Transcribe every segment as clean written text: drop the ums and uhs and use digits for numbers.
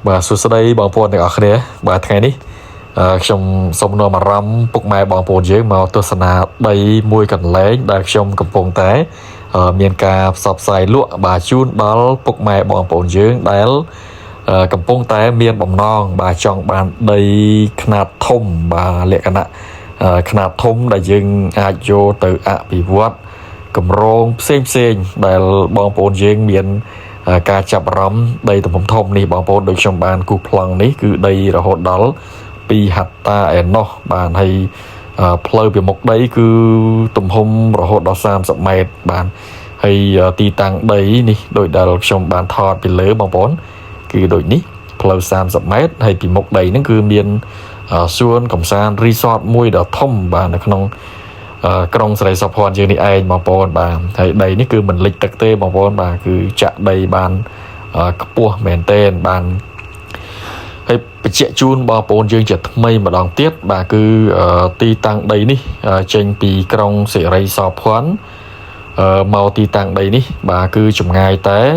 បាទសួស្តីបងប្អូនទាំងអស់គ្នាបាទថ្ងៃនេះខ្ញុំសូមនាំអារម្មណ៍ពុកម៉ែបងប្អូនយើងមកទស្សនាដីមួយកន្លែងដែលខ្ញុំកំពុងតែមានការផ្សព្វផ្សាយលក់បាទជូនដល់ពុកម៉ែបងប្អូនយើងដែលកំពុងតែមានបំណងបាទចង់បានដីខ្នាតធំបាទលក្ខណៈខ្នាតធំដែលយើងអាចយកទៅអភិវឌ្ឍគម្រោងផ្សេងដែលបងប្អូនយើងមានការចាប់អារម្មណ៍ដីទំហំធំនេះបងប្អូនដូចខ្ញុំបានគូសប្លង់នេះគឺដីរហូតដល់2ហិកតាឯណោះបាទហើយផ្លូវពីមុខដីគឺទំហំរហូតដល់30ម៉ែត្របាទហើយទីតាំងដីនេះដូចដែលខ្ញុំបានថតពីលើបងប្អូនគឺដូចនេះផ្លូវ30ម៉ែត្រហើយពីមុខដីហ្នឹងគឺមានសួនកំសាន្តរីសតមួយដ៏ធំបាទនៅក្នុងក្រុងស្រីសុភ័ណ្ឌយើងនេះឯងបងប្អូនបាទហើយដីនេះគឺមិនលិចទឹកទេបងប្អូនបាទគឺចាក់ដីបានខ្ពស់មែនទែនបានហើយបញ្ជាក់ជូនបងប្អូនយើងជាថ្មីម្ដងទៀតបាទគឺទីតាំងដីនេះចេញពីក្រុងសិរីសុភ័ណ្ឌមកទីតាំងដីនេះបាទគឺចម្ងាយតែ2500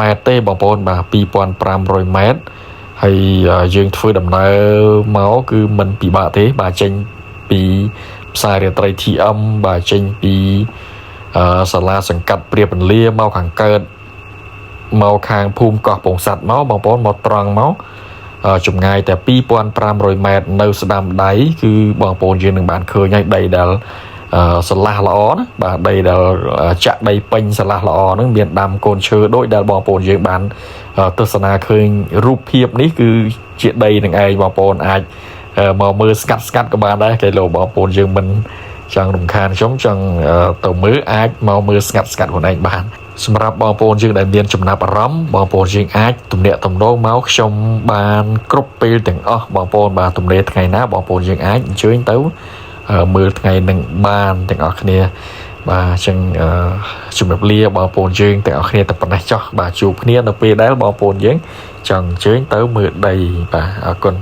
ម៉ែត្រទេបងប្អូនបាទ2500ម៉ែត្រហើយយើងធ្វើដំណើរមកគឺមិនពិបាកទេបាទចេញពីផ្សាររាត្រី TM បាទចេញពីសាលាសង្កាត់ព្រាបពន្លាមកខាងកើតមកខាងភូមិកោះពងស័តមកបងប្អូនមកត្រង់មកចម្ងាយតែ2500ម៉ែត្រនៅស្ដាំដៃគឺបងប្អូនយើងនឹងបានឃើញហើយដីដែលស្រឡះល្អណាបាទដីដែលចាក់ដីពេញស្រឡះល្អហ្នឹងមានដាំកូនឈើដូចដែលបងប្អូនយើងបានទស្សនាឃើញរូបភាពនេះគឺជាដីនឹងឯងបងប្អូនអាចមកមើលស្កាត់ក៏បានដែរគេលោកបងប្អូនយើងមិនចង់រំខានខ្ញុំចង់ទៅមើលអាចមកមើលស្កាត់ខ្លួនឯងបានសម្រាប់បងប្អូនយើងដែលមានចំណាប់អារម្មណ៍បងប្អូនយើងអាចទំនាក់ទំនងមកខ្ញុំបានគ្រប់ពេលទាំងអស់បងប្អូនបាទទំនេរថ្ងៃណាបងប្អូនយើងអាចអញ្ជើញទៅមើលថ្ងៃនឹងបានទាំងអស់គ្នាបាទអញ្ចឹងជំរាបលាបងប្អូនយើងទាំងអស់គ្នាតែប៉ុណ្ណេះចុះបាទជួបគ្នានៅពេលដែលបងប្អូនយើងចង់អញ្ជើញទៅមើលដីបាទអរគុណ